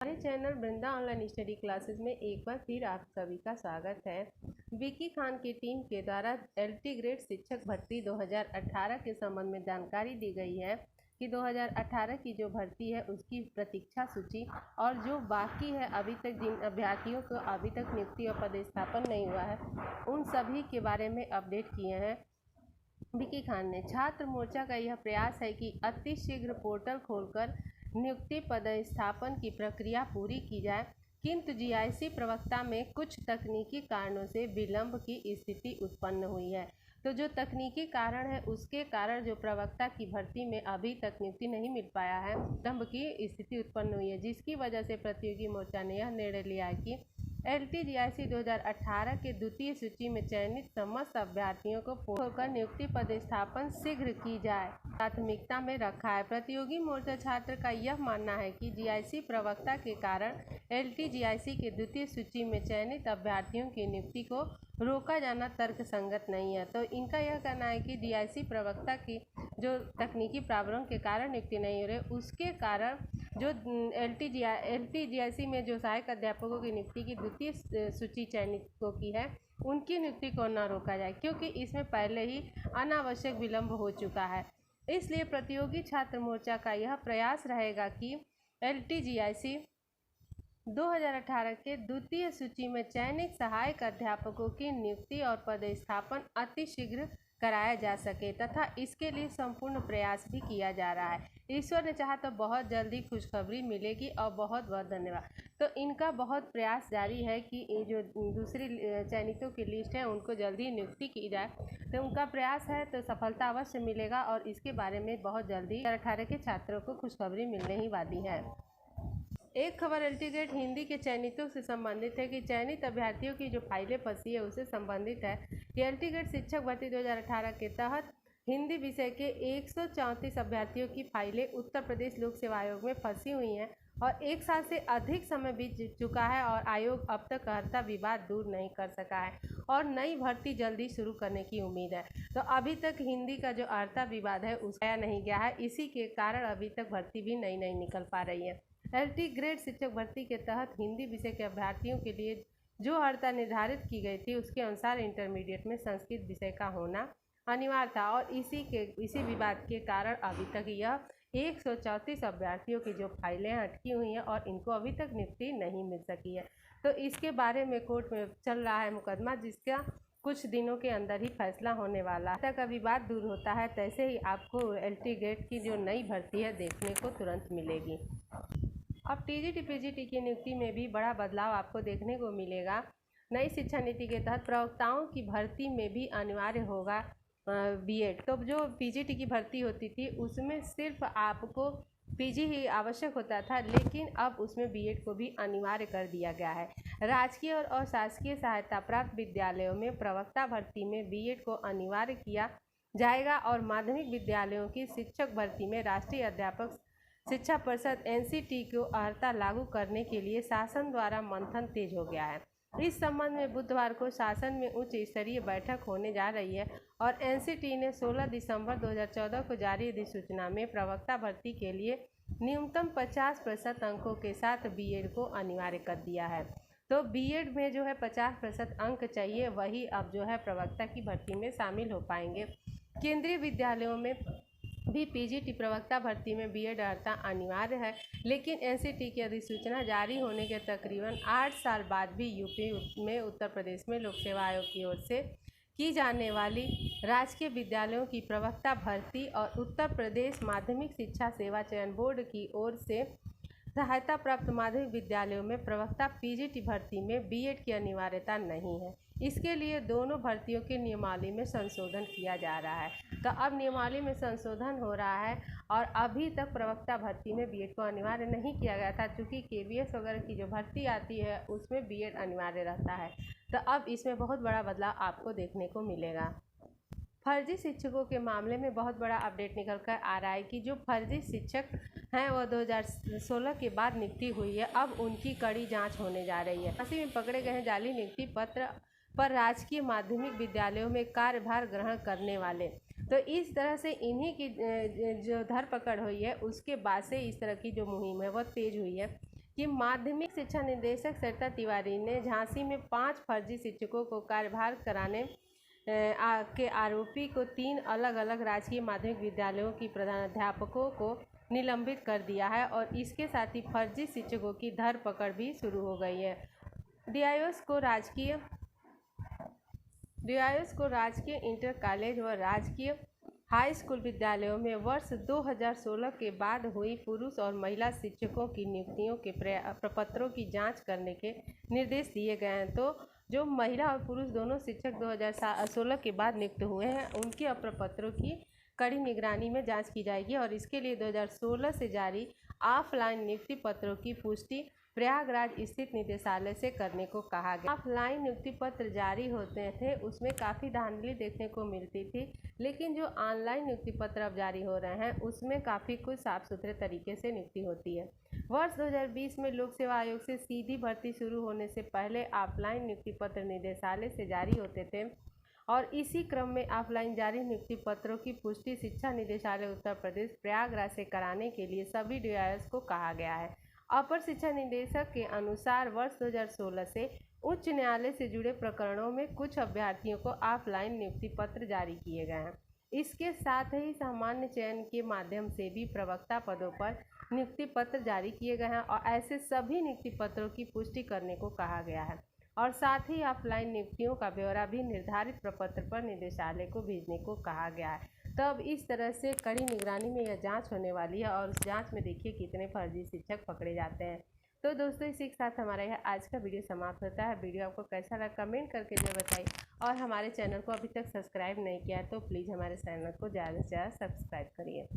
हमारे चैनल वृंदा online study classes में एक बार फिर आप सभी का स्वागत है। विकी खान की टीम के द्वारा एलटी ग्रेड शिक्षक भर्ती 2018 के संबंध में जानकारी दी गई है कि 2018 की जो भर्ती है उसकी प्रतीक्षा सूची और जो बाकी है अभी तक जिन अभ्यर्थियों को अभी तक नियुक्ति और पदस्थापन नहीं हुआ है उन सभी के बारे में अपडेट किए हैं विकी खान ने। छात्र मोर्चा का यह प्रयास है कि अति शीघ्र पोर्टल खोलकर नियुक्ति पदस्थापन की प्रक्रिया पूरी की जाए, किंतु जीआईसी प्रवक्ता में कुछ तकनीकी कारणों से विलंब की स्थिति उत्पन्न हुई है। तो जो तकनीकी कारण है उसके कारण जो प्रवक्ता की भर्ती में अभी तक नियुक्ति नहीं मिल पाया है, विलंब की स्थिति उत्पन्न हुई है, जिसकी वजह से प्रतियोगी मोर्चा ने यह निर्णय लिया है कि एलटी-जीआईसी 2018 के द्वितीय सूची में चयनित समस्त अभ्यर्थियों को होकर नियुक्ति पदस्थापन शीघ्र की जाए प्राथमिकता में रखा है। प्रतियोगी मोर्चा छात्र का यह मानना है कि जीआईसी प्रवक्ता के कारण एलटी-जीआईसी के द्वितीय सूची में चयनित अभ्यर्थियों की नियुक्ति को रोका जाना तर्कसंगत नहीं है। तो इनका यह कहना है कि जीआईसी प्रवक्ता की जो तकनीकी प्रॉब्लम के कारण नियुक्ति नहीं हो रही, उसके कारण जो एलटी-जीआईसी में जो सहायक अध्यापकों की नियुक्ति की द्वितीय सूची चयनितों की है उनकी नियुक्ति को न रोका जाए, क्योंकि इसमें पहले ही अनावश्यक विलंब हो चुका है। इसलिए प्रतियोगी छात्र मोर्चा का यह प्रयास रहेगा कि एलटी-जीआईसी 2018 के द्वितीय सूची में चयनित सहायक अध्यापकों की नियुक्ति और पदस्थापन अतिशीघ्र कराया जा सके तथा इसके लिए संपूर्ण प्रयास भी किया जा रहा है। ईश्वर ने चाहा तो बहुत जल्दी खुशखबरी मिलेगी और बहुत बहुत धन्यवाद। तो इनका बहुत प्रयास जारी है कि जो दूसरी चयनितों की लिस्ट है उनको जल्दी नियुक्ति की जाए, तो उनका प्रयास है तो सफलता अवश्य मिलेगा और इसके बारे में बहुत जल्दी 2018 के छात्रों को खुशखबरी मिलने ही वाली है। एक खबर एलटी ग्रेड हिंदी के चयनितों से संबंधित है कि चयनित अभ्यर्थियों की जो फाइलें फंसी है उससे संबंधित है कि एलटी ग्रेड शिक्षक भर्ती 2018 के तहत हिंदी विषय के 134 अभ्यर्थियों की फाइलें उत्तर प्रदेश लोक सेवा आयोग में फंसी हुई हैं और 1 साल से अधिक समय बीत चुका है और आयोग अब तक अर्हता विवाद दूर नहीं कर सका है और नई भर्ती जल्दी शुरू करने की उम्मीद है। तो अभी तक हिंदी का जो अर्हता विवाद है उसका नहीं गया है, इसी के कारण अभी तक भर्ती भी नहीं निकल पा रही है। एलटी ग्रेड शिक्षक भर्ती के तहत हिंदी विषय के अभ्यर्थियों के लिए जो अर्हता निर्धारित की गई थी उसके अनुसार इंटरमीडिएट में संस्कृत विषय का होना अनिवार्य था और इसी विवाद के कारण अभी तक यह 134 अभ्यर्थियों की जो फाइलें अटकी हुई हैं और इनको अभी तक नियुक्ति नहीं मिल सकी है। तो इसके बारे में कोर्ट में चल रहा है मुकदमा, जिसका कुछ दिनों के अंदर ही फैसला होने वाला है। का विवाद दूर होता है तैसे ही आपको एलटी ग्रेड की जो नई भर्ती है देखने को तुरंत मिलेगी। अब टीजीटी पीजीटी की नियुक्ति में भी बड़ा बदलाव आपको देखने को मिलेगा। नई शिक्षा नीति के तहत प्रवक्ताओं की भर्ती में भी अनिवार्य होगा बीएड। तो जो पीजीटी की भर्ती होती थी उसमें सिर्फ आपको पीजी ही आवश्यक होता था, लेकिन अब उसमें बीएड को भी अनिवार्य कर दिया गया है। राजकीय और अशासकीय सहायता प्राप्त विद्यालयों में प्रवक्ता भर्ती में बीएड को अनिवार्य किया जाएगा और माध्यमिक विद्यालयों की शिक्षक भर्ती में राष्ट्रीय अध्यापक शिक्षा परिषद एनसीटी को अर्हता लागू करने के लिए शासन द्वारा मंथन तेज हो गया है। इस संबंध में बुधवार को शासन में उच्च स्तरीय बैठक होने जा रही है और एनसीटी ने 16 दिसंबर 2014 को जारी अधिसूचना में प्रवक्ता भर्ती के लिए न्यूनतम 50% अंकों के साथ बीएड को अनिवार्य कर दिया है। तो बीएड में जो है 50% अंक चाहिए, वही अब जो है प्रवक्ता की भर्ती में शामिल हो पाएंगे। केंद्रीय विद्यालयों में भी पीजीटी प्रवक्ता भर्ती में बीएड अर्हता अनिवार्य है, लेकिन एनसीटी की अधिसूचना जारी होने के तकरीबन 8 साल बाद भी यूपी में उत्तर प्रदेश में लोक सेवा आयोग की ओर से की जाने वाली राजकीय विद्यालयों की प्रवक्ता भर्ती और उत्तर प्रदेश माध्यमिक शिक्षा सेवा चयन बोर्ड की ओर से सहायता प्राप्त माध्यमिक विद्यालयों में प्रवक्ता पीजीटी भर्ती में बीएड की अनिवार्यता नहीं है। इसके लिए दोनों भर्तियों के नियमावली में संशोधन किया जा रहा है। तो अब नियमावली में संशोधन हो रहा है और अभी तक प्रवक्ता भर्ती में बीएड को अनिवार्य नहीं किया गया था, क्योंकि केवीएस वगैरह की जो भर्ती आती है उसमें बीएड अनिवार्य रहता है। तो अब इसमें बहुत बड़ा बदलाव आपको देखने को मिलेगा। फर्जी शिक्षकों के मामले में बहुत बड़ा अपडेट निकल कर आ रहा है कि जो फर्जी शिक्षक हैं वो 2016 के बाद नियुक्ति हुई है, अब उनकी कड़ी जांच होने जा रही है। इसी में पकड़े गए हैं जाली नियुक्ति पत्र पर राजकीय माध्यमिक विद्यालयों में कार्यभार ग्रहण करने वाले। तो इस तरह से इन्हीं की जो धरपकड़ हुई है उसके बाद से इस तरह की जो मुहिम है वह तेज हुई है। कि माध्यमिक शिक्षा निदेशक सरिता तिवारी ने झांसी में 5 फर्जी शिक्षकों को कार्यभार कराने के आरोपी को 3 अलग अलग राजकीय माध्यमिक विद्यालयों की प्रधानाध्यापकों को निलंबित कर दिया है और इसके साथ ही फर्जी शिक्षकों की धरपकड़ भी शुरू हो गई है। डीआईओएस को राजकीय इंटर कॉलेज व राजकीय हाई स्कूल विद्यालयों में वर्ष 2016 के बाद हुई पुरुष और महिला शिक्षकों की नियुक्तियों के प्रपत्रों की जांच करने के निर्देश दिए गए हैं। तो जो महिला और पुरुष दोनों शिक्षक 2016 के बाद नियुक्त हुए हैं उनके प्रपत्रों की कड़ी निगरानी में जांच की जाएगी और इसके लिए 2016 से जारी ऑफलाइन नियुक्ति पत्रों की पुष्टि प्रयागराज स्थित निदेशालय से करने को कहा गया। ऑफलाइन नियुक्ति पत्र जारी होते थे उसमें काफ़ी धांधली देखने को मिलती थी, लेकिन जो ऑनलाइन नियुक्ति पत्र अब जारी हो रहे हैं उसमें काफ़ी कुछ साफ सुथरे तरीके से नियुक्ति होती है। वर्ष 2020 में लोक सेवा आयोग से सीधी भर्ती शुरू होने से पहले ऑफलाइन नियुक्ति पत्र निदेशालय से जारी होते थे और इसी क्रम में ऑफलाइन जारी नियुक्ति पत्रों की पुष्टि शिक्षा निदेशालय उत्तर प्रदेश प्रयागराज से कराने के लिए सभी डीआईओएस को कहा गया है। अपर शिक्षा निदेशक के अनुसार वर्ष 2016 से उच्च न्यायालय से जुड़े प्रकरणों में कुछ अभ्यर्थियों को ऑफलाइन नियुक्ति पत्र जारी किए गए हैं। इसके साथ ही सामान्य चयन के माध्यम से भी प्रवक्ता पदों पर नियुक्ति पत्र जारी किए गए हैं और ऐसे सभी नियुक्ति पत्रों की पुष्टि करने को कहा गया है और साथ ही ऑफलाइन नियुक्तियों का ब्यौरा भी निर्धारित प्रपत्र पर निदेशालय को भेजने को कहा गया है। तब इस तरह से कड़ी निगरानी में यह जांच होने वाली है और उस जांच में देखिए कितने फर्जी शिक्षक पकड़े जाते हैं। तो दोस्तों इसी के साथ हमारा यह आज का वीडियो समाप्त होता है। वीडियो आपको कैसा लगा कमेंट करके जो बताइए और हमारे चैनल को अभी तक सब्सक्राइब नहीं किया है तो प्लीज़ हमारे चैनल को ज़्यादा से ज़्यादा सब्सक्राइब करिए।